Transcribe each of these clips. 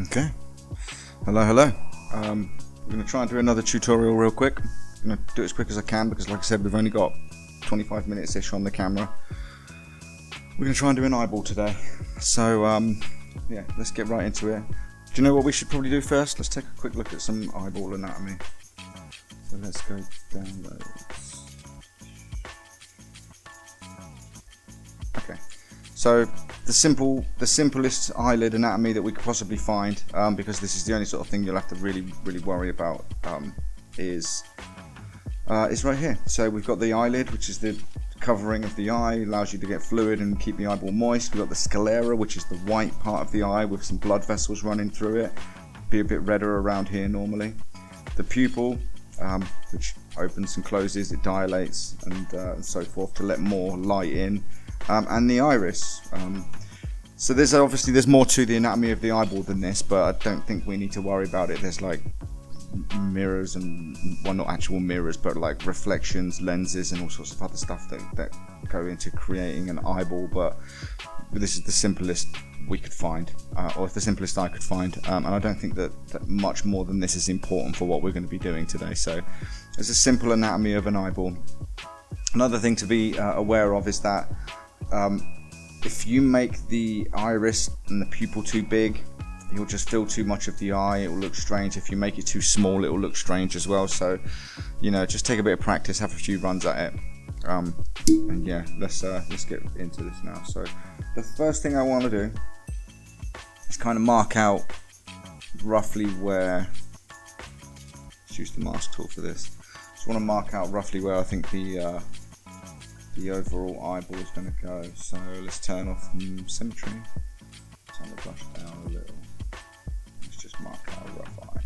Okay, hello. I'm going to try and do another tutorial real quick. I'm going to do it as quick as I can because, like I said, we've only got 25 minutes ish on the camera. We're going to try and do an eyeball today. So yeah, let's get right into it. Do you know what we should probably do first? Let's take a quick look at some eyeball anatomy. So let's go down those. Okay, so the simplest eyelid anatomy that we could possibly find, because this is the only sort of thing you'll have to really worry about, is right here. So we've got the eyelid, which is the covering of the eye, allows you to get fluid and keep the eyeball moist. We've got the sclera, which is the white part of the eye with some blood vessels running through it. Be a bit redder around here normally. The pupil, which opens and closes, it dilates and so forth to let more light in. And the iris. So there's more to the anatomy of the eyeball than this, but I don't think we need to worry about it. There's like mirrors and, well, not actual mirrors, but like reflections, lenses, and all sorts of other stuff that go into creating an eyeball. But this is the simplest we could find, or the simplest I could find, and I don't think that much more than this is important for what we're going to be doing today. So it's a simple anatomy of an eyeball. Another thing to be aware of is that if you make the iris and the pupil too big, you'll just fill too much of the eye. It will look strange. If you make it too small, it will look strange as well. So, you know, just take a bit of practice, have a few runs at it, and yeah, let's get into this now. So the first thing I want to do is kind of mark out roughly where. Let's use the mask tool for this. Just want to mark out roughly where I think the overall eyeball is going to go. So let's turn off symmetry, turn the brush down a little. Let's just mark out a rough eye.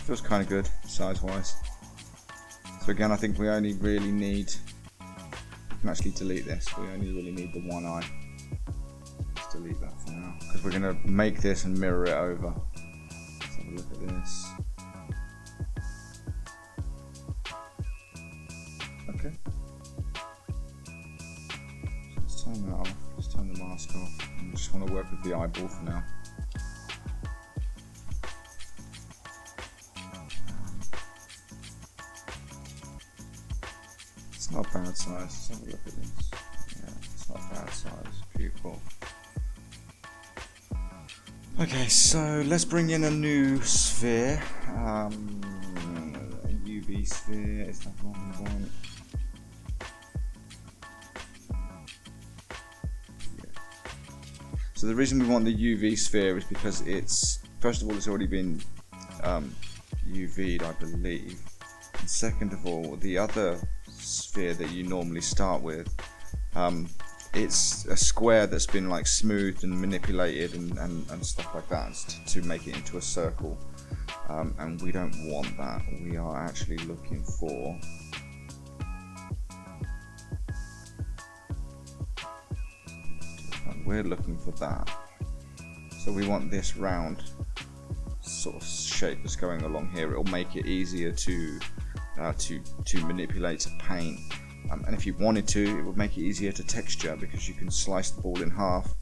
Feels kind of good size wise. So again, I think we only really need, we can actually delete this, we only really need the one eye. Let's delete that for now, because we're going to make this and mirror it over. Let's have a look at this. Okay. So let's turn that off, let's turn the mask off, and I just want to work with the eyeball for now. Not a bad size. Let's have a look at this. Yeah, it's not a bad size. Pupil. Okay, so let's bring in a new sphere. A UV sphere. Is that one we want? Yeah. So the reason we want the UV sphere is because it's, first of all, it's already been UV'd, I believe. And second of all, the other sphere that you normally start with, it's a square that's been like smoothed and manipulated and stuff like that to make it into a circle, and we don't want that. We are actually looking for that. So we want this round sort of shape that's going along here. It'll make it easier to manipulate, to paint, and if you wanted to, it would make it easier to texture, because you can slice the ball in half,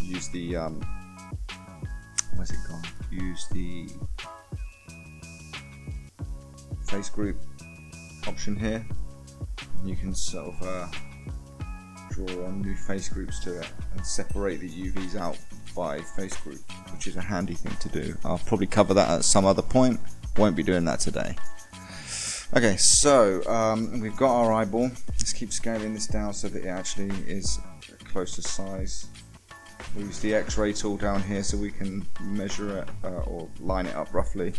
use the where's it gone? Use the face group option here, and you can sort of draw on new face groups to it and separate the UVs out by face group, which is a handy thing to do. I'll probably cover that at some other point, won't be doing that today. Okay, so we've got our eyeball. Let's keep scaling this down so that it actually is a closer size. We'll use the X-ray tool down here so we can measure it or line it up roughly.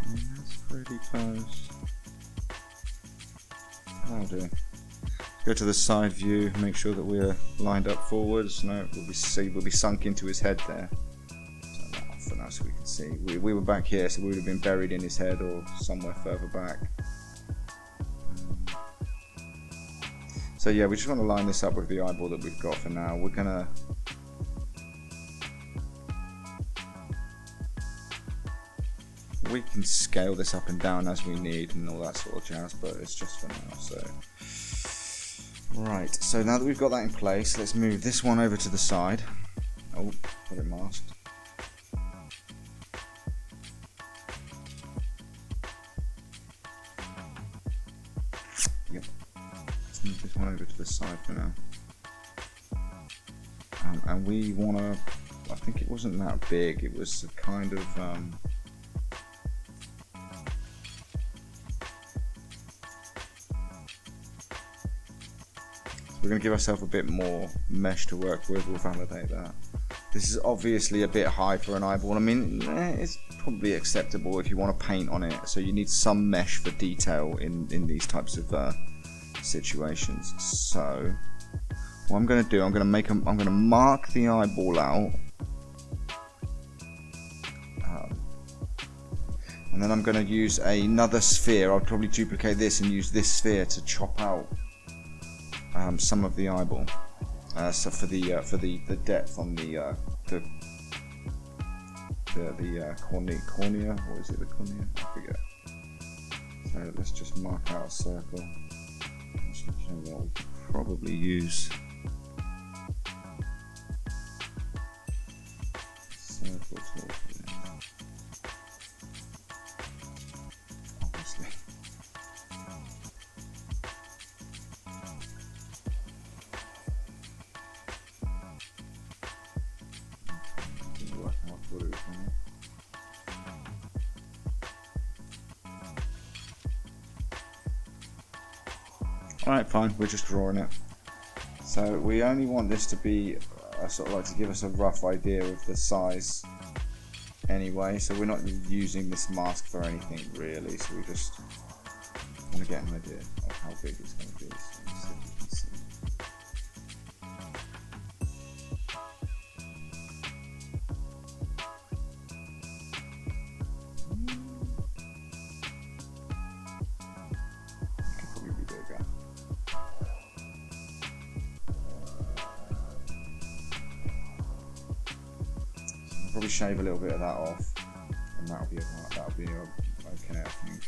That's pretty close. That'll do. Go to the side view, make sure that we're lined up forwards. No, we'll be sunk into his head there. Turn that off for now so we can see. We were back here, so we would have been buried in his head or somewhere further back. So yeah, we just want to line this up with the eyeball that we've got for now. We're gonna we can scale this up and down as we need and all that sort of jazz, but it's just for now. So right, so now that we've got that in place, let's move this one over to the side. Oh, got it masked. Yep. Let's move this one over to the side for now. And we want to, I think it wasn't that big, it was kind of we're going to give ourselves a bit more mesh to work with. We'll validate that. This is obviously a bit high for an eyeball. I mean, it's probably acceptable if you want to paint on it. So you need some mesh for detail in these types of situations. So what I'm going to do, I'm going to mark the eyeball out, and then I'm going to use another sphere. I'll probably duplicate this and use this sphere to chop out some of the eyeball, so for the depth on the cornea, or is it the cornea? I forget. So let's just mark out a circle. You know what, we could probably use circle tool for this. Obviously. Alright, fine, we're just drawing it. So we only want this to be sort of like to give us a rough idea of the size anyway, so we're not using this mask for anything really, so we just want to get an idea of how big it's going to be. So let's see if we can see. Probably shave a little bit of that off, and that'll be okay, I think.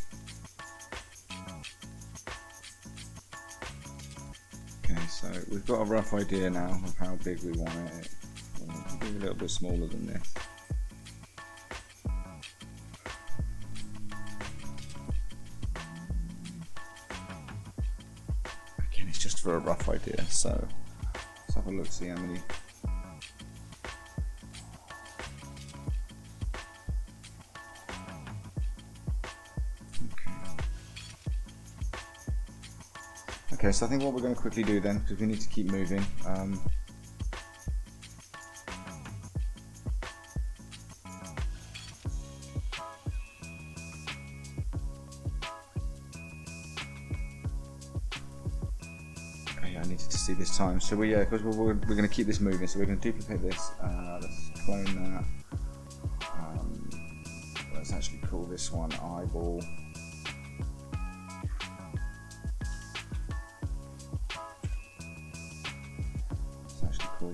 Okay, so we've got a rough idea now of how big we want it. We'll be a little bit smaller than this. Again, it's just for a rough idea, so let's have a look, see how many. Okay, so I think what we're going to quickly do then, because we need to keep moving, okay, I needed to see this time, so because we're going to keep this moving, so we're going to duplicate this, let's clone that, let's actually call this one eyeball.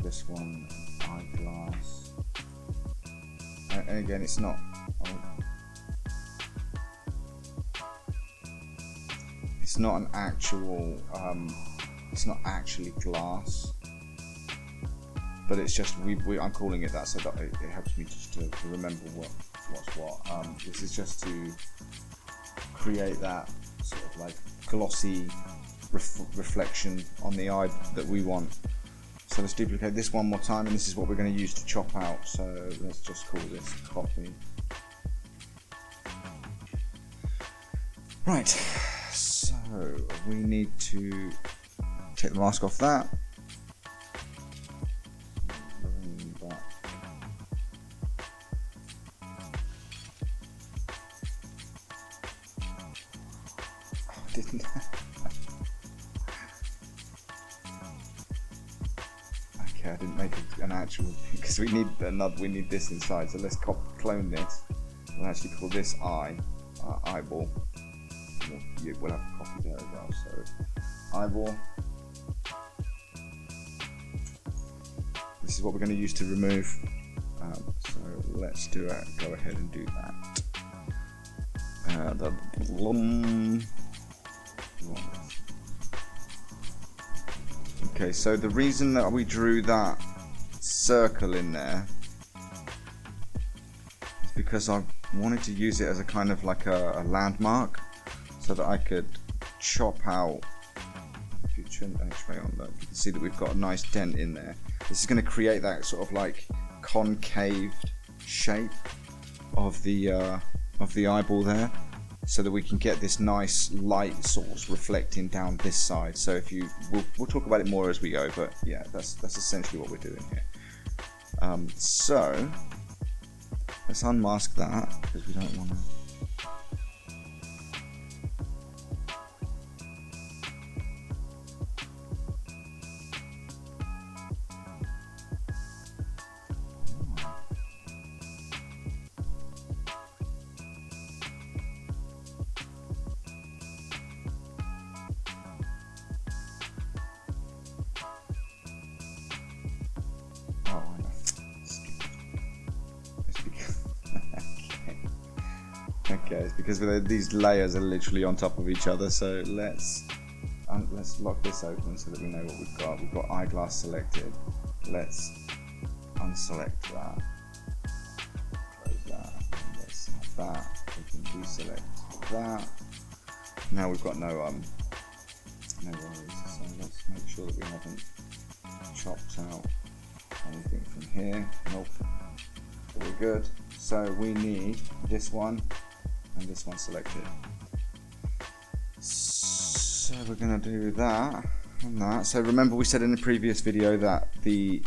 This one eyeglass, and again it's not an actual it's not actually glass, but it's just I'm calling it that so that it helps me just to remember what's what. This is just to create that sort of like glossy reflection on the eye that we want. So let's duplicate this one more time, and this is what we're going to use to chop out. So let's just call this copy. Right, so we need to take the mask off that. Bring back. Oh, I didn't. Okay, I didn't make an actual, because we need this inside. So let's clone this. We'll actually call this eyeball. We'll have a copy there as well. So eyeball. This is what we're going to use to remove. So let's do it. Go ahead and do that. Okay, so the reason that we drew that circle in there is because I wanted to use it as a kind of like a landmark, so that I could chop out. If you turn the X-ray on, look, you can see that we've got a nice dent in there. This is going to create that sort of like concave shape of the eyeball there, so that we can get this nice light source reflecting down this side. So if we'll talk about it more as we go, but yeah, that's essentially what we're doing here. So let's unmask that, because we don't want to. Okay, it's because these layers are literally on top of each other. So let's lock this open so that we know what we've got. We've got eyeglass selected. Let's unselect that. Close that. And let's have that. We can deselect that. Now we've got no worries. So let's make sure that we haven't chopped out anything from here. Nope. Very good. So we need this one and this one selected. So we're going to do that and that. So remember, we said in the previous video that the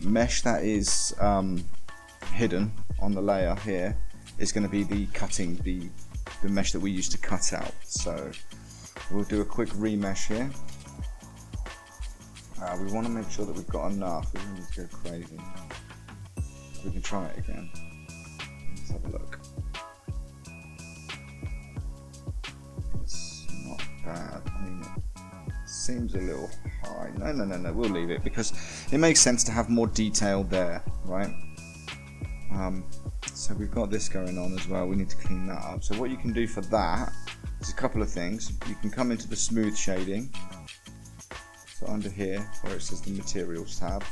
mesh that is hidden on the layer here is going to be the mesh that we used to cut out. So we'll do a quick remesh here. We want to make sure that we've got enough. We don't need to go crazy. We can try it again. Let's have a look. It's not bad. I mean, it seems a little high. No. We'll leave it, because it makes sense to have more detail there, right? So we've got this going on as well. We need to clean that up. So what you can do for that is a couple of things. You can come into the smooth shading. So under here, where it says the materials tab,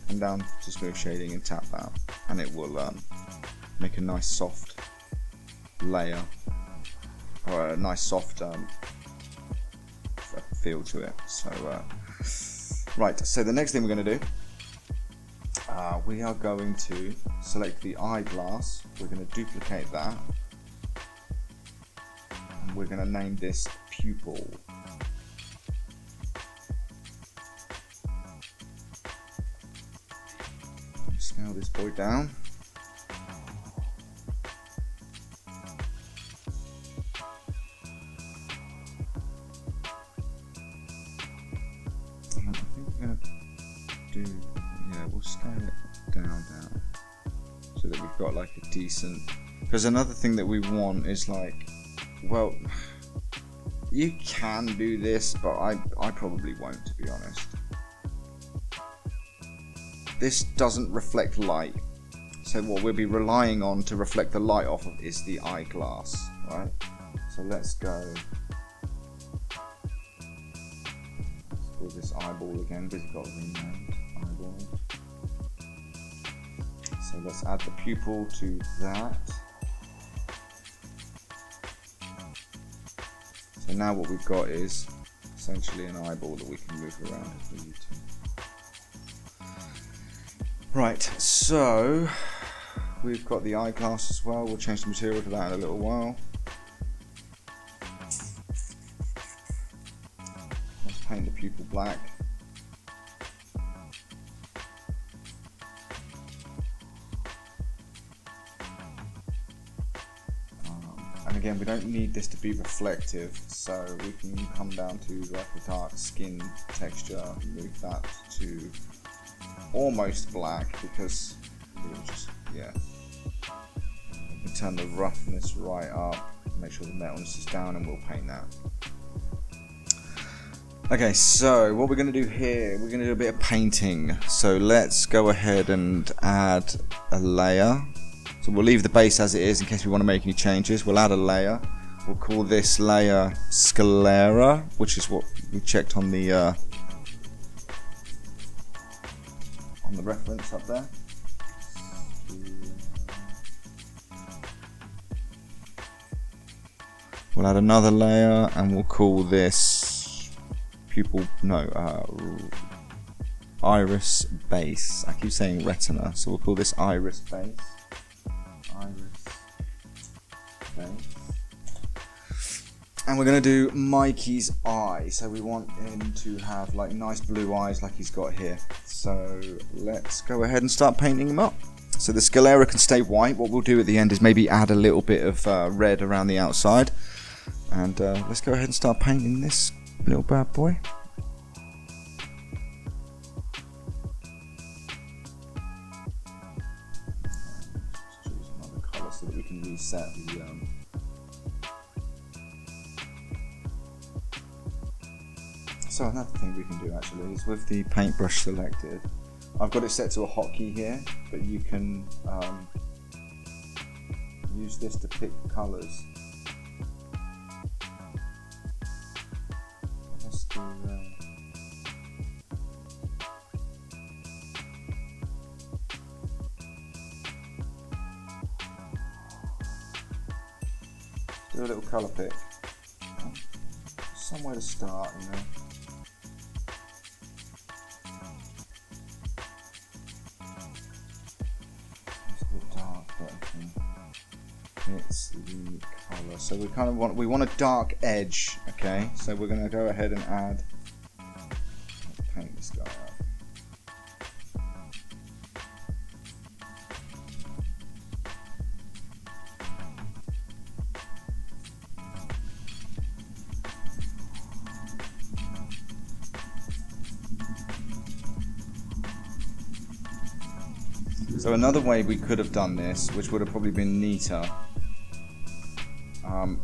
come down to smooth shading and tap that, and it will make a nice soft layer, or a nice soft feel to it. So right, so the next thing we're going to do, we are going to select the eyeglass. We're going to duplicate that, and we're going to name this pupil. Scale this boy down. I think we're going to do, we'll scale it down, so that we've got like a decent, because another thing that we want is like, well, you can do this, but I probably won't, to be honest. This doesn't reflect light, so what we'll be relying on to reflect the light off of is the eyeglass, right? So let's go. Let's call this eyeball again, because it's got renamed eyeball. So let's add the pupil to that. So now what we've got is essentially an eyeball that we can move around if we need to. Right, so we've got the eyeglass as well. We'll change the material to that in a little while. Let's paint the pupil black. And again, we don't need this to be reflective, so we can come down to like a dark skin texture, move that to almost black because it'll just, yeah. We turn the roughness right up, make sure the metalness is down, and we'll paint that. Okay, so what we're going to do here, we're going to do a bit of painting. So let's go ahead and add a layer. So we'll leave the base as it is in case we want to make any changes. We'll add a layer. We'll call this layer Sclera, which is what we checked on the reference up there. We'll add another layer and we'll call this iris base. I keep saying retina, so we'll call this iris base. And we're going to do Mikey's eye. So we want him to have like nice blue eyes like he's got here. So let's go ahead and start painting him up. So the sclera can stay white. What we'll do at the end is maybe add a little bit of red around the outside. And let's go ahead and start painting this little bad boy. Let's choose another colour so that we can reset the So another thing we can do actually is with the paintbrush selected, I've got it set to a hotkey here, but you can use this to pick colours. Let's do a little colour pick. Somewhere to start, you know. It's the colour. So we kind of want a dark edge, okay? So we're going to go ahead and add. Let's paint this guy up. So another way we could have done this, which would have probably been neater.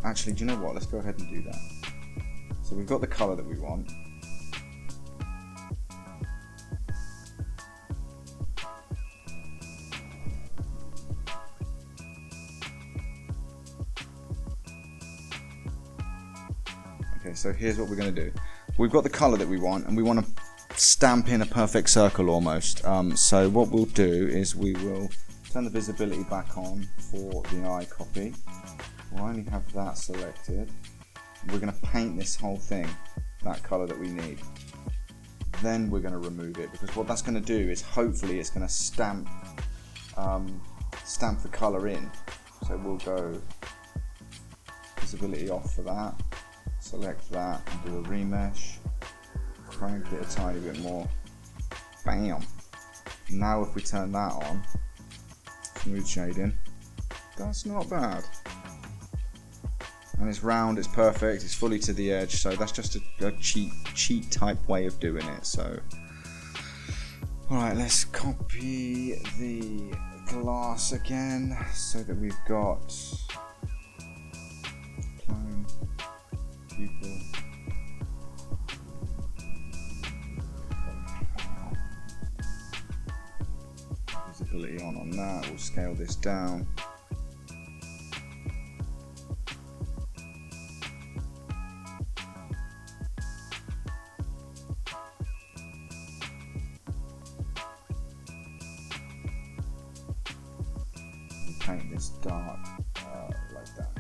Actually, do you know what? Let's go ahead and do that. So we've got the colour that we want. Okay, so here's what we're going to do. We've got the colour that we want, and we want to stamp in a perfect circle almost. So what we'll do is we will turn the visibility back on for the eye copy. We'll only have that selected. We're going to paint this whole thing that colour that we need. Then we're going to remove it, because what that's going to do is hopefully it's going to stamp the colour in. So we'll go visibility off for that, select that and do a remesh, crank it a tiny bit more, bam. Now if we turn that on, smooth shading, that's not bad. And it's round, it's perfect, it's fully to the edge, so that's just a cheat type way of doing it. So alright, let's copy the glass again so that we've got clone, pupil, visibility on that. We'll scale this down. Paint this dark like that.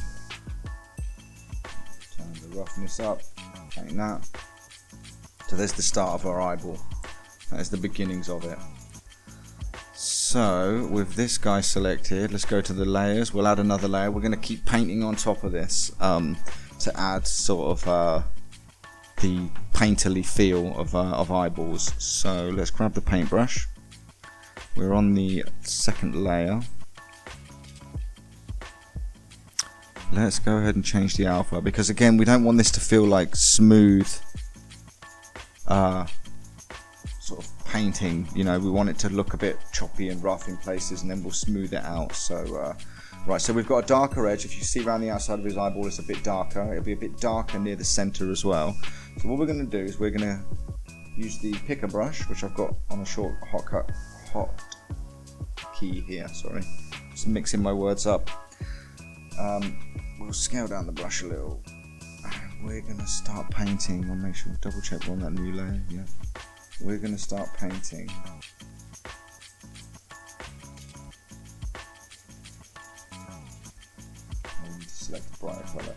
Turn the roughness up, paint that. So there's the start of our eyeball. That is the beginnings of it. So with this guy selected, let's go to the layers. We'll add another layer. We're going to keep painting on top of this to add sort of the painterly feel of eyeballs. So let's grab the paintbrush. We're on the second layer. Let's go ahead and change the alpha, because again we don't want this to feel like smooth sort of painting, you know, we want it to look a bit choppy and rough in places, and then we'll smooth it out. So right, so we've got a darker edge. If you see around the outside of his eyeball, it's a bit darker. It'll be a bit darker near the center as well. So what we're going to do is we're going to use the picker brush, which I've got on a short hot key here, sorry, just mixing my words up. We'll scale down the brush a little. We're going to start painting. I'll make sure, double check we're on that new layer. Yeah, we're going to start painting. I need to select a brighter colour.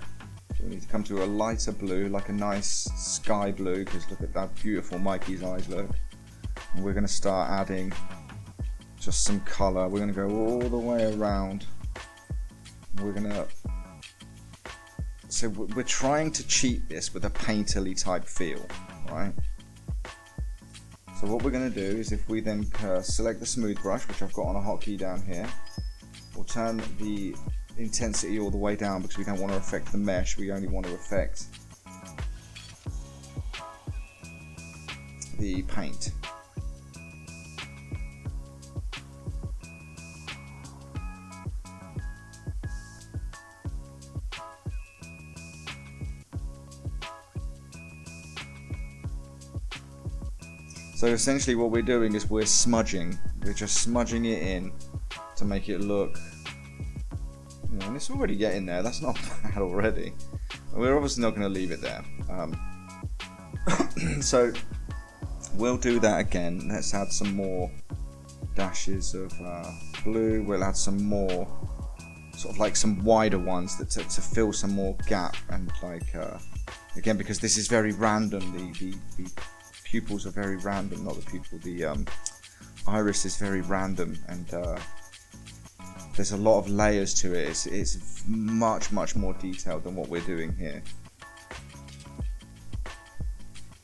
So we need to come to a lighter blue, like a nice sky blue, because look at that beautiful Mikey's eyes look. And we're going to start adding just some colour. We're going to go all the way around. We're going to... So we're trying to cheat this with a painterly type feel, right? So what we're going to do is, if we then select the smooth brush, which I've got on a hotkey down here, we'll turn the intensity all the way down because we don't want to affect the mesh, we only want to affect the paint. So essentially what we're doing is we're smudging. We're just smudging it in to make it look, you know, and it's already getting there. That's not bad already. We're obviously not going to leave it there. So we'll do that again. Let's add some more dashes of blue. We'll add some more, sort of like some wider ones that to fill some more gap, and like again, because this is very random. The pupils are very random, not the pupil, the iris is very random, and there's a lot of layers to it. It's much more detailed than what we're doing here.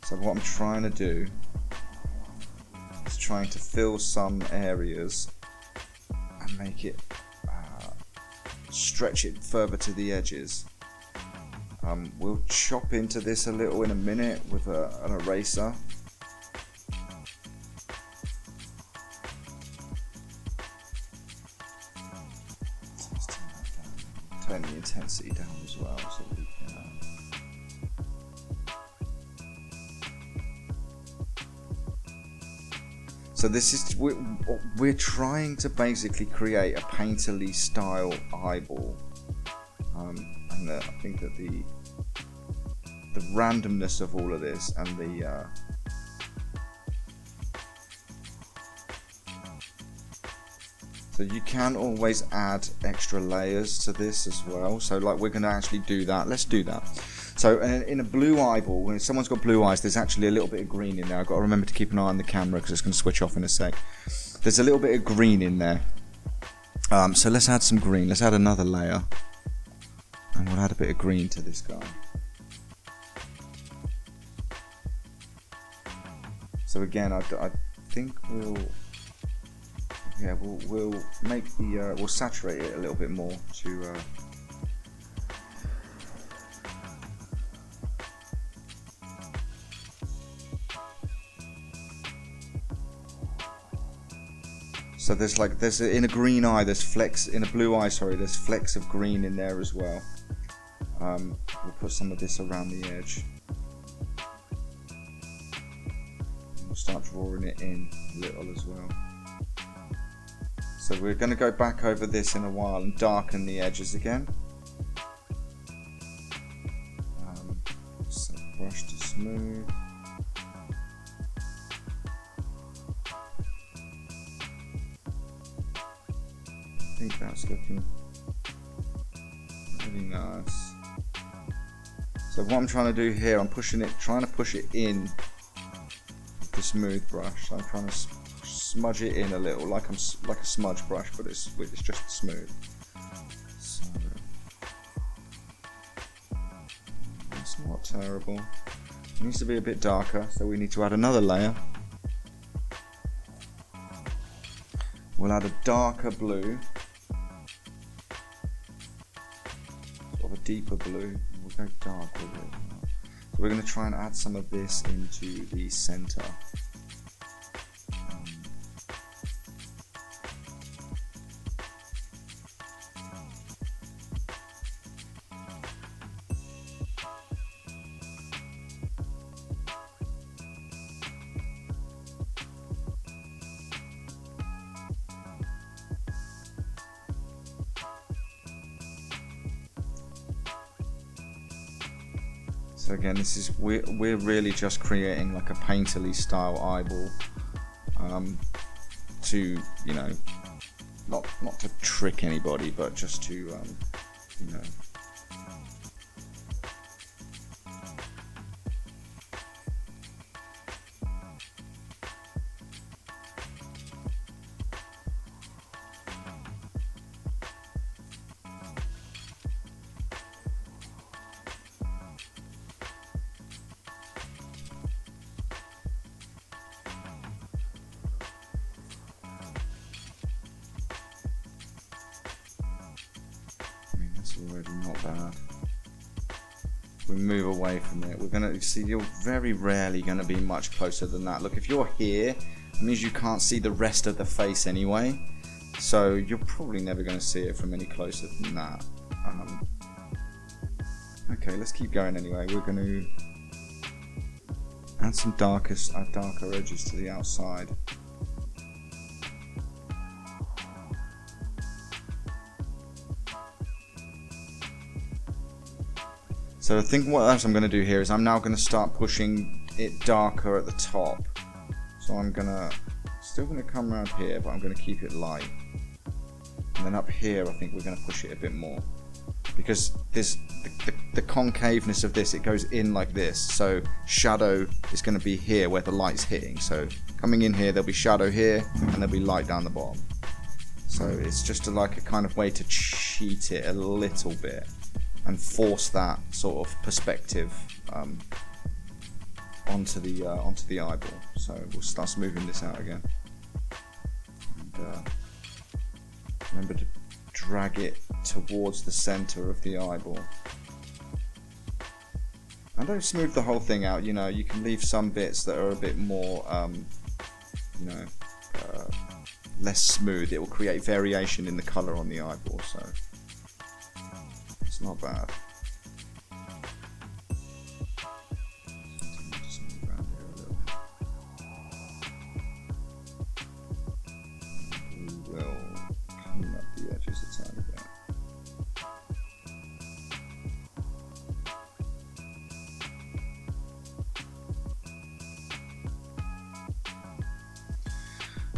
So what I'm trying to do is trying to fill some areas and make it stretch it further to the edges. We'll chop into this a little in a minute with an eraser. Turn the intensity down as well, so we can. So this is we're trying to basically create a painterly style eyeball, and I think that the randomness of all of this and the so you can always add extra layers to this as well. So like we're going to actually do that. Let's do that. So in a blue eyeball, when someone's got blue eyes, there's actually a little bit of green in there. I've got to remember to keep an eye on the camera because it's going to switch off in a sec. There's a little bit of green in there. So let's add some green. Let's add another layer. And we'll add a bit of green to this guy. So again, I think we'll make the we'll saturate it a little bit more to so there's in a green eye, there's flecks in a blue eye, sorry, there's flecks of green in there as well. We'll put some of this around the edge. We'll start drawing it in a little as well. So we're going to go back over this in a while and darken the edges again. So brush to smooth. I think that's looking really nice. So what I'm trying to do here, I'm trying to push it in with the smooth brush. So I'm trying to smudge it in a little, like a smudge brush, but it's just smooth. So that's not terrible. It needs to be a bit darker, so we need to add another layer. We'll add a darker blue, sort of a deeper blue. We'll go dark with it. So we're going to try and add some of this into the center. So again, this is we're really just creating like a painterly style eyeball, to, you know, not to trick anybody, but just to you know. Already not bad. We move away from it. We're gonna see, you're very rarely gonna be much closer than that. Look, if you're here, it means you can't see the rest of the face anyway, so you're probably never gonna see it from any closer than that. Okay, let's keep going anyway. We're gonna add some darker edges to the outside. So I think what else I'm going to do here is I'm now going to start pushing it darker at the top. So I'm still going to come around here, but I'm going to keep it light. And then up here I think we're going to push it a bit more. Because the concaveness of this, it goes in like this. So shadow is going to be here where the light's hitting. So coming in here, there'll be shadow here, and there'll be light down the bottom. So it's just like a kind of way to cheat it a little bit and force that sort of perspective onto the eyeball. So we'll start smoothing this out again. And, remember to drag it towards the center of the eyeball. And don't smooth the whole thing out. You know, you can leave some bits that are a bit more, you know, less smooth. It will create variation in the color on the eyeball. So. Not bad. Just move around here a little. We will clean up the edges a tiny bit.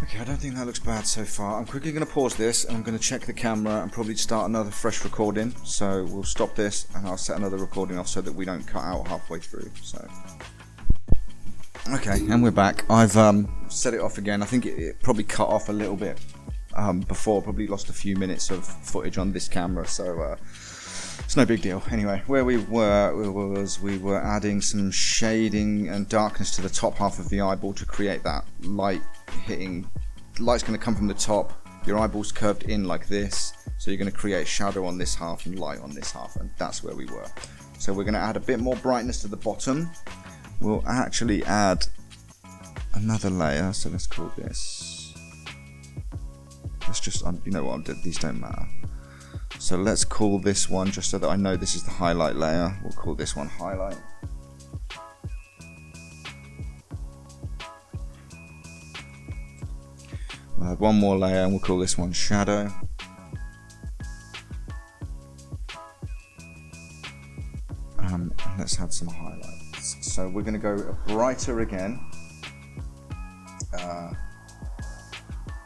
Okay, I don't think that looks bad so far. I'm quickly going to pause this and I'm going to check the camera and probably start another fresh recording. So we'll stop this and I'll set another recording off so that we don't cut out halfway through. So okay, and we're back. I've set it off again. I think it probably cut off a little bit before. Probably lost a few minutes of footage on this camera, so it's no big deal. Anyway, where we were adding some shading and darkness to the top half of the eyeball to create that light hitting. Light's going to come from the top, your eyeball's curved in like this, so you're going to create shadow on this half and light on this half, and that's where we were. So we're going to add a bit more brightness to the bottom. We'll actually add another layer, so let's call this, let's just, you know what, these don't matter. So let's call this one, just so that I know this is the highlight layer, we'll call this one highlight. We'll add one more layer and we'll call this one shadow. And let's add some highlights. So we're going to go brighter again.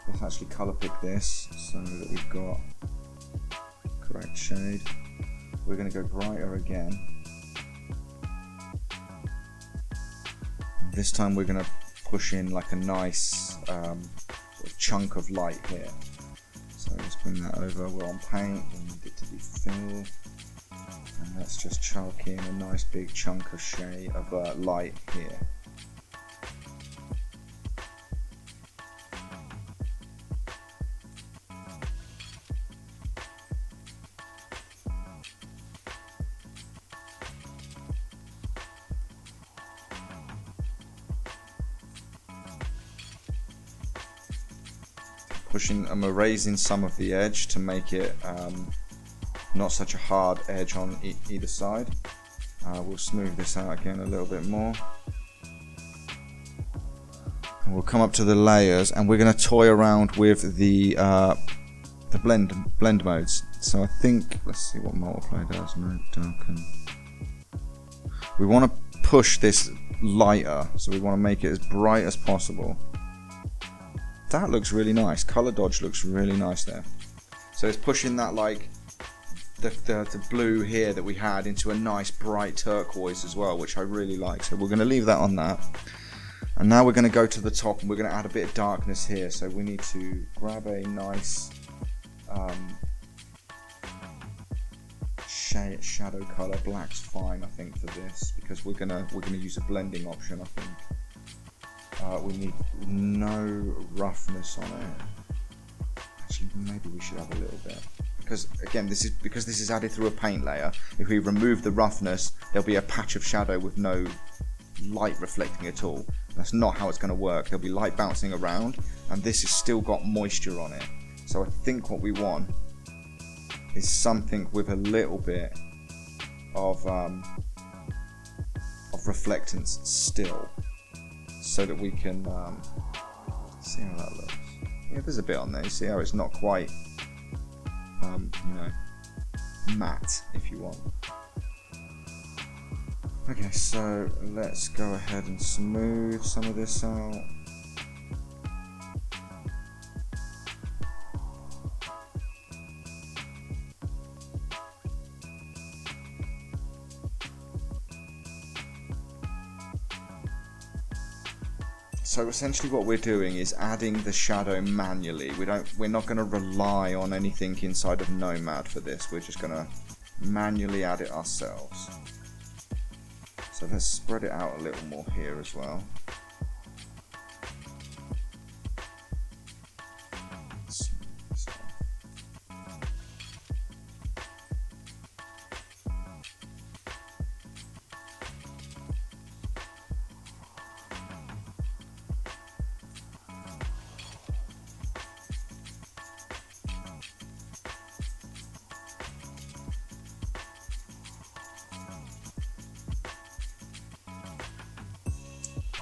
Let's actually colour pick this so that we've got correct shade. We're going to go brighter again. And this time we're going to push in like a nice chunk of light here. So let's bring that over. We're on paint, we need it to be fill, and let's just chalk in a nice big chunk of shade of light here. I'm erasing some of the edge to make it not such a hard edge on either side. We'll smooth this out again a little bit more. And we'll come up to the layers and we're going to toy around with the blend modes. So I think, let's see what multiply does. No, darken. We want to push this lighter, so we want to make it as bright as possible. That looks really nice. Color dodge looks really nice there. So it's pushing that like the blue here that we had into a nice bright turquoise as well, which I really like. So we're going to leave that on that. And now we're going to go to the top and we're going to add a bit of darkness here. So we need to grab a nice shadow color. Black's fine, I think, for this, because we're gonna use a blending option. I think we need no roughness on it. Actually, maybe we should have a little bit, because again, this is added through a paint layer. If we remove the roughness, there'll be a patch of shadow with no light reflecting at all. That's not how it's going to work. There'll be light bouncing around, and this has still got moisture on it. So I think what we want is something with a little bit of reflectance still, so that we can see how that looks. Yeah, there's a bit on there. You see how it's not quite, you know, matte, if you want. Okay, so let's go ahead and smooth some of this out. So essentially what we're doing is adding the shadow manually. We're not going to rely on anything inside of Nomad for this. We're just going to manually add it ourselves. So let's spread it out a little more here as well.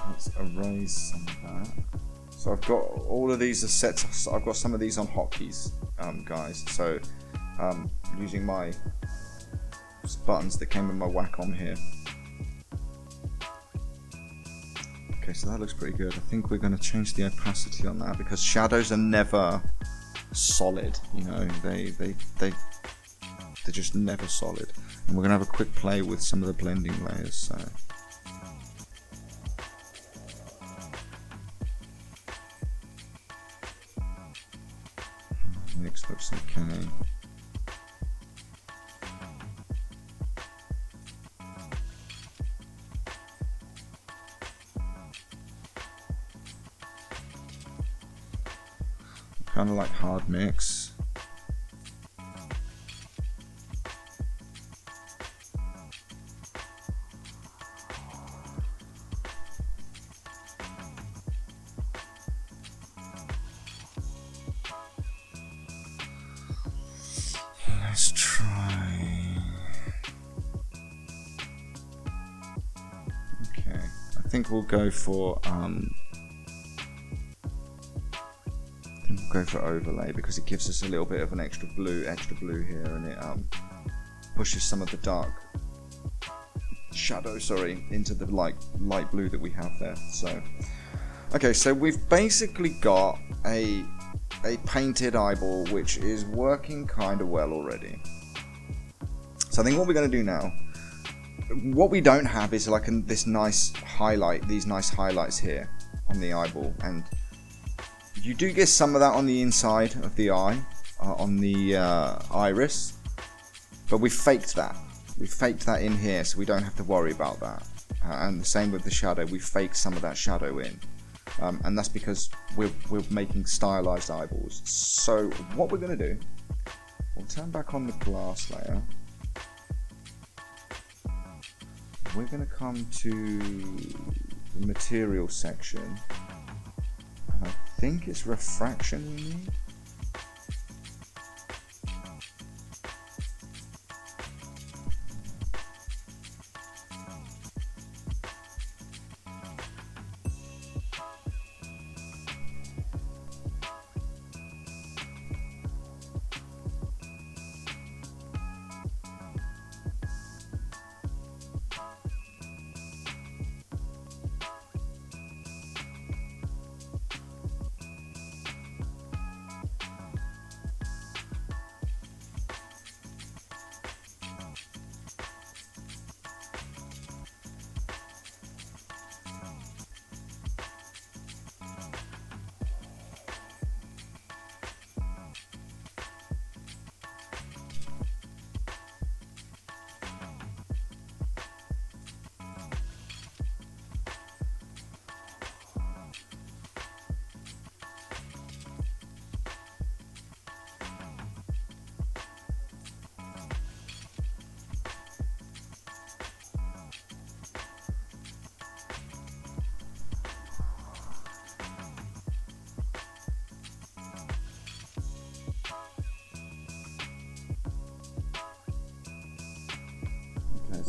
Let's erase some of that. So I've got all of these are set. I've got some of these on hotkeys, guys. So using my buttons that came in my Wacom here. Okay, so that looks pretty good. I think we're going to change the opacity on that, because shadows are never solid. You know, they're just never solid. And we're going to have a quick play with some of the blending layers. So. Mix looks okay. Kind of like hard mix. Let's try. Okay, I think we'll go for overlay, because it gives us a little bit of an extra blue here, and it pushes some of the dark shadow, into the light blue that we have there. So, okay, so we've basically got a painted eyeball, which is working kind of well already. So I think what we're going to do now, what we don't have is like these nice highlights here on the eyeball, and you do get some of that on the inside of the eye, on the iris, but we faked that. We faked that in here, so we don't have to worry about that. And the same with the shadow, we faked some of that shadow in. And that's because we're making stylized eyeballs. So what we're going to do, we'll turn back on the glass layer. We're going to come to the material section. And I think it's refraction we need.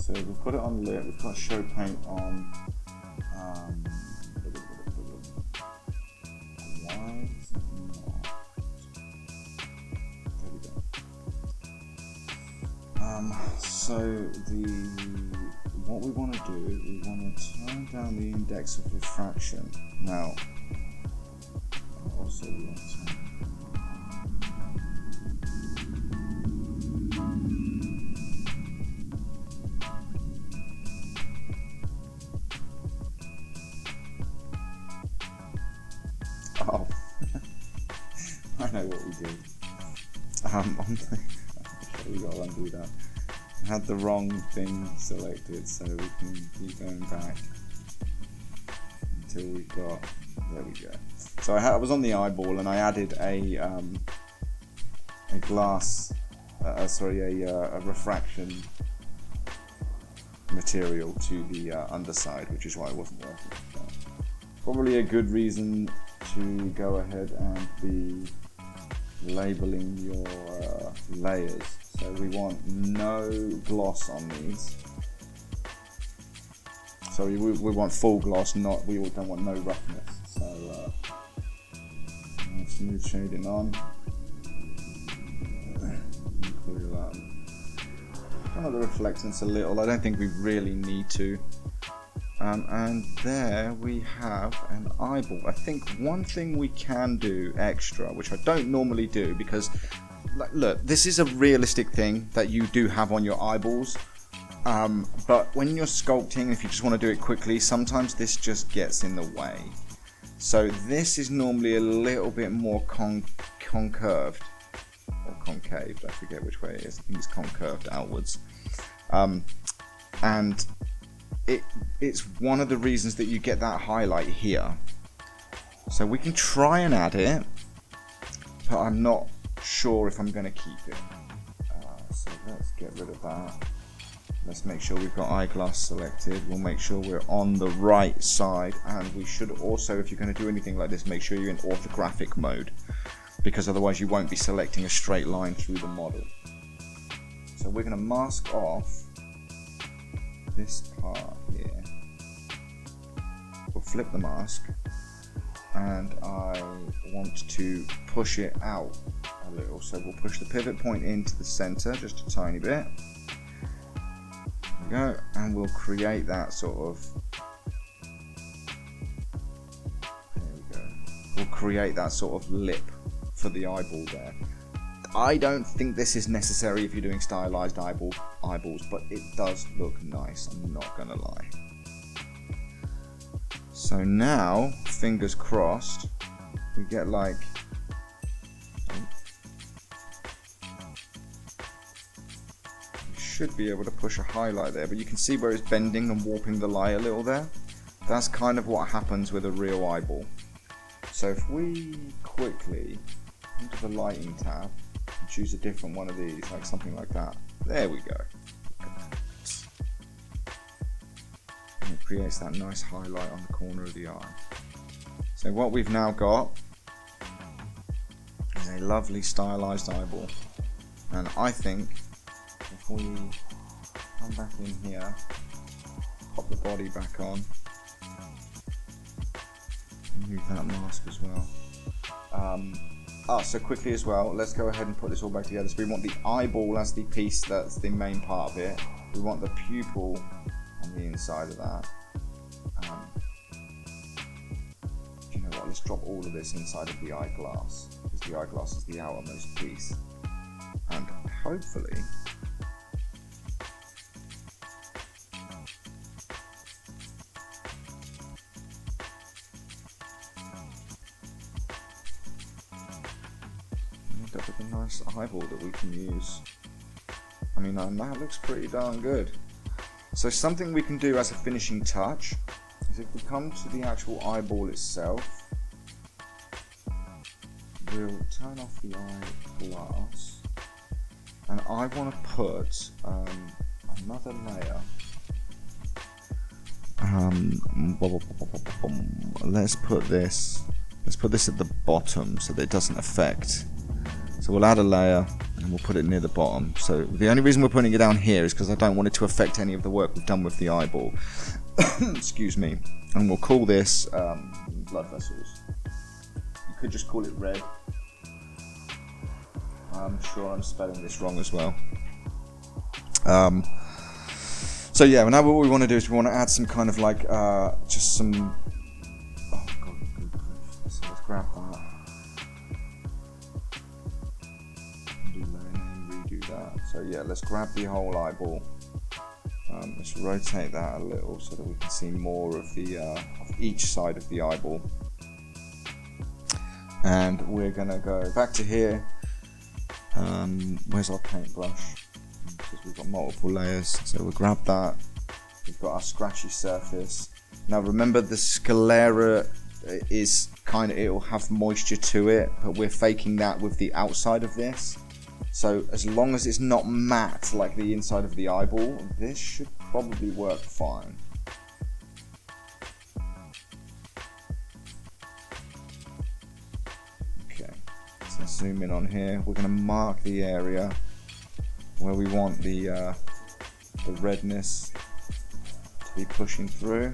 So we've got it on lit, we've got show paint on. Why is it not? There we go. So what we want to do, we want to turn down the index of refraction. Now, also we want to I know what we did. We got to undo that. I had the wrong thing selected, so we can keep going back until we got. There we go. So I was on the eyeball, and I added a glass, a refraction material to the underside, which is why it wasn't working. So probably a good reason to go ahead and be labeling your layers. So we want no gloss on these. So we want full gloss, we don't want no roughness. So smooth shading on. Kind of the reflectance a little. I don't think we really need to. And there we have an eyeball. I think one thing we can do extra, which I don't normally do, because look, this is a realistic thing that you do have on your eyeballs, but when you're sculpting, if you just want to do it quickly, sometimes this just gets in the way. So this is normally a little bit more concurved or concaved, I forget which way it is. I think it's concurved outwards, and it's one of the reasons that you get that highlight here. So we can try and add it, but I'm not sure if I'm going to keep it. So let's get rid of that. Let's make sure we've got eyeglass selected. We'll make sure we're on the right side, and we should also, if you're going to do anything like this, make sure you're in orthographic mode, because otherwise you won't be selecting a straight line through the model. So we're going to mask off this part here. We'll flip the mask, and I want to push it out a little. So we'll push the pivot point into the center just a tiny bit. There we go, and we'll create that sort of. There we go. We'll create that sort of lip for the eyeball there. I don't think this is necessary if you're doing stylized eyeballs, but it does look nice, I'm not gonna lie. So now, fingers crossed, we get like, we should be able to push a highlight there, but you can see where it's bending and warping the light a little there. That's kind of what happens with a real eyeball. So if we quickly, into the lighting tab, choose a different one of these, like something like that. There we go. And it creates that nice highlight on the corner of the eye. So what we've now got is a lovely stylized eyeball. And I think if we come back in here, pop the body back on, move that mask as well. So quickly as well, let's go ahead and put this all back together. So we want the eyeball as the piece that's the main part of it. We want the pupil on the inside of that. You know what, let's drop all of this inside of the eyeglass, because the eyeglass is the outermost piece. And hopefully, up with a nice eyeball that we can use. I mean, that looks pretty darn good. So something we can do as a finishing touch is if we come to the actual eyeball itself, we'll turn off the eyeglass, and I want to put another layer. Let's put this at the bottom so that it doesn't affect So we'll add a layer and we'll put it near the bottom. So the only reason we're putting it down here is because I don't want it to affect any of the work we've done with the eyeball. Excuse me. And we'll call this blood vessels. You could just call it red. I'm sure I'm spelling this wrong as well. So yeah, now what we want to do is we want to add some kind of like just some. Oh god, so let's grab that. Redo that. So yeah, let's grab the whole eyeball. Let's rotate that a little so that we can see more of the of each side of the eyeball. And we're gonna go back to here. Where's our paintbrush? Because we've got multiple layers, so we'll grab that. We've got our scratchy surface. Now remember, the sclera is kind of, it'll have moisture to it, but we're faking that with the outside of this. So as long as it's not matte like the inside of the eyeball, this should probably work fine. Okay, so let's zoom in on here. We're going to mark the area where we want the redness to be pushing through.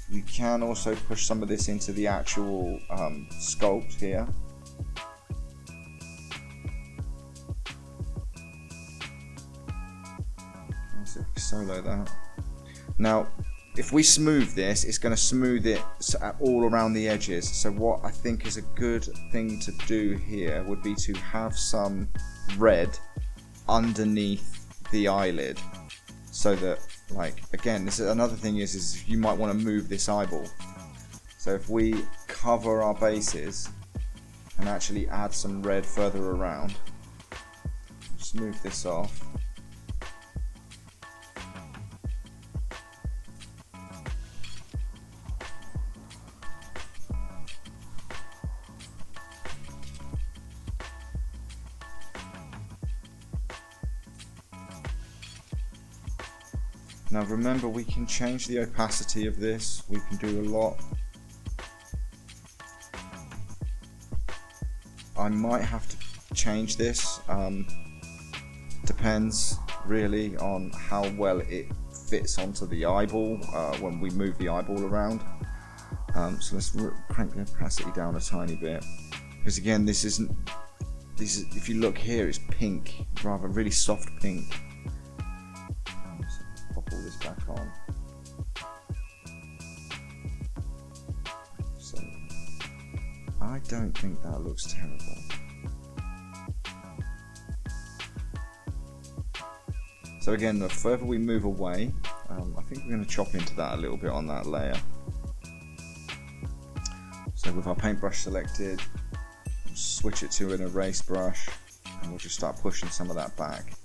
You can also push some of this into the actual sculpt here. Solo that. Now if we smooth this, it's going to smooth it all around the edges. So what I think is a good thing to do here would be to have some red underneath the eyelid, so that, like, again, this is another thing is you might want to move this eyeball. So if we cover our bases and actually add some red further around, smooth this off. Now remember, we can change the opacity of this, we can do a lot. I might have to change this, depends really on how well it fits onto the eyeball when we move the eyeball around. So let's crank the opacity down a tiny bit, because again, this is, if you look here, it's pink, rather really soft pink. All this back on. So I don't think that looks terrible. So again, the further we move away, I think we're going to chop into that a little bit on that layer. So with our paintbrush selected, we'll switch it to an erase brush, and we'll just start pushing some of that back.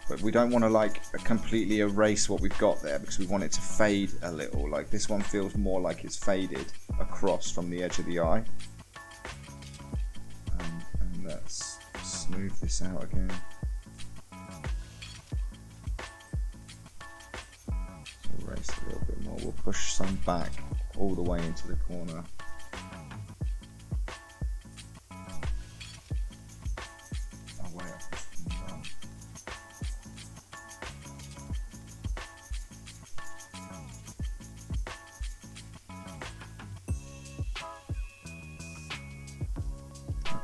But we don't want to like completely erase what we've got there, because we want it to fade a little. Like this one feels more like it's faded across from the edge of the eye. And let's smooth this out again. So erase a little bit more. We'll push some back all the way into the corner.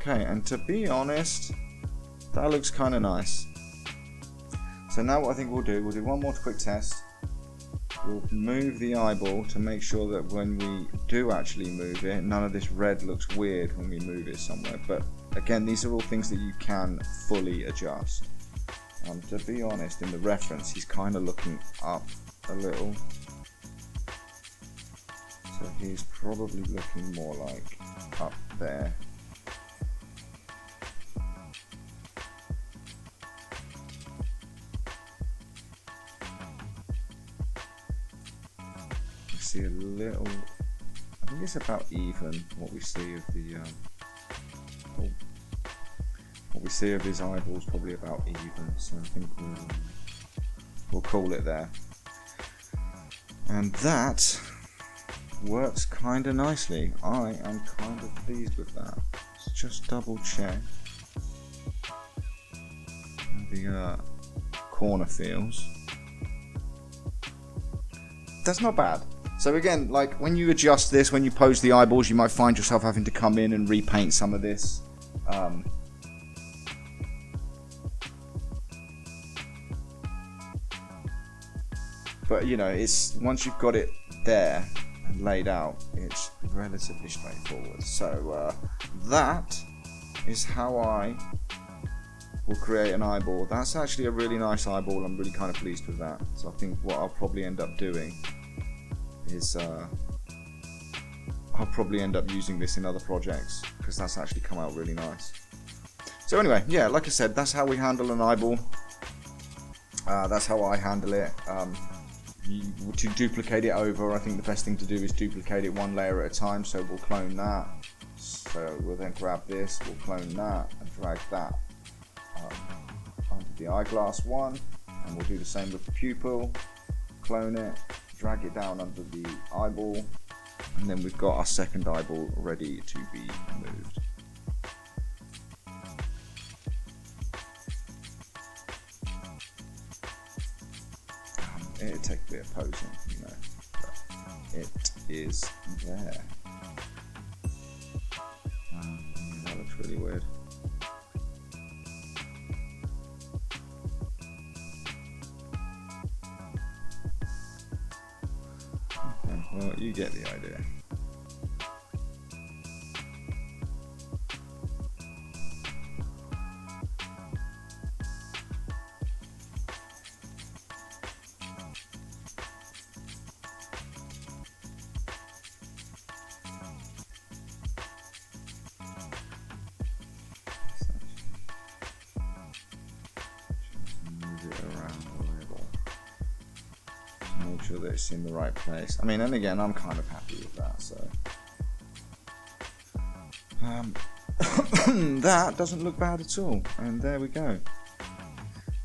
Okay, and to be honest, that looks kind of nice. So now what I think we'll do one more quick test. We'll move the eyeball to make sure that when we do actually move it, none of this red looks weird when we move it somewhere. But again, these are all things that you can fully adjust. To be honest, in the reference, he's kind of looking up a little. So he's probably looking more like up there. See a little, I think it's about even what we see of the what we see of his eyeballs, probably about even, so I think we'll call it there. And that works kind of nicely. I am kind of pleased with that. Let's just double check how the corner feels. That's not bad. So again, like when you adjust this, when you pose the eyeballs, you might find yourself having to come in and repaint some of this. But you know, it's once you've got it there and laid out, it's relatively straightforward. So that is how I will create an eyeball. That's actually a really nice eyeball. I'm really kind of pleased with that. So I think what I'll probably end up doing is I'll probably end up using this in other projects because that's actually come out really nice. So anyway, yeah, like I said, that's how we handle an eyeball. That's how I handle it. To duplicate it over, I think the best thing to do is duplicate it one layer at a time. So we'll clone that. So we'll then grab this, we'll clone that, and drag that onto the eyeglass one. And we'll do the same with the pupil. Clone it, drag it down under the eyeball, and then we've got our second eyeball ready to be moved. It'll take a bit of posing, you know, but it is there. That looks really weird. Okay, well, you get the idea. Make sure that it's in the right place. I mean, and again, I'm kind of happy with that, so that doesn't look bad at all, and there we go.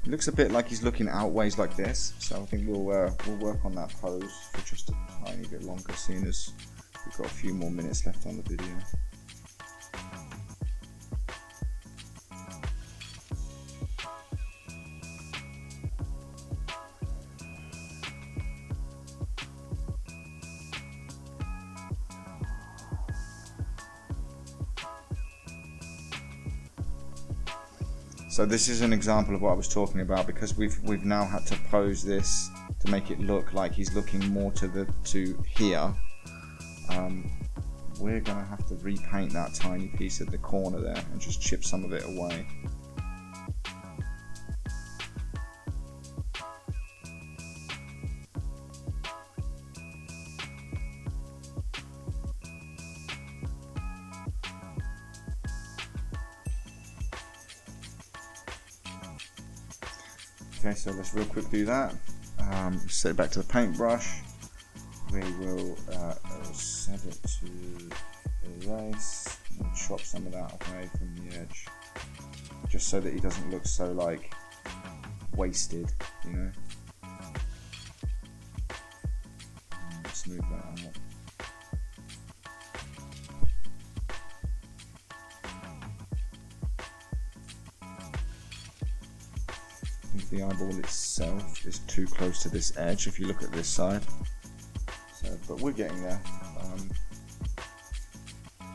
It looks a bit like he's looking outways like this, so I think we'll work on that pose for just a tiny bit longer, seeing as we've got a few more minutes left on the video. So this is an example of what I was talking about, because we've now had to pose this to make it look like he's looking more to here. We're gonna have to repaint that tiny piece at the corner there and just chip some of it away. Okay, so let's real quick do that. Set it back to the paintbrush. We will set it to erase and chop some of that away from the edge, just so that he doesn't look so like wasted, you know. Smooth that out. The eyeball itself is too close to this edge if you look at this side, so, but we're getting there.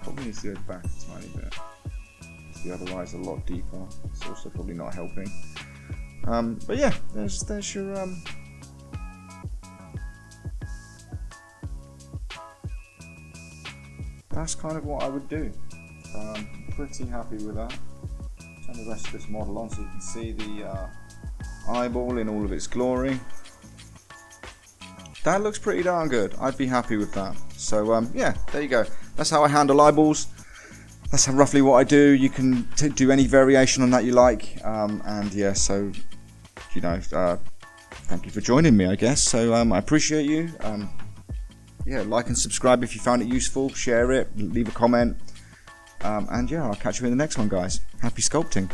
Probably needs to go back a tiny bit. The other eye's a lot deeper. It's also probably not helping. But yeah, there's your that's kind of what I would do. Pretty happy with that. Turn the rest of this model on so you can see the eyeball in all of its glory. That looks pretty darn good. I'd be happy with that. So yeah, there you go. That's how I handle eyeballs. That's roughly what I do. You can do any variation on that you like. And yeah, so you know, thank you for joining me, I guess. So I appreciate you. Yeah, like and subscribe if you found it useful. Share it. Leave a comment. And yeah, I'll catch you in the next one, guys. Happy sculpting.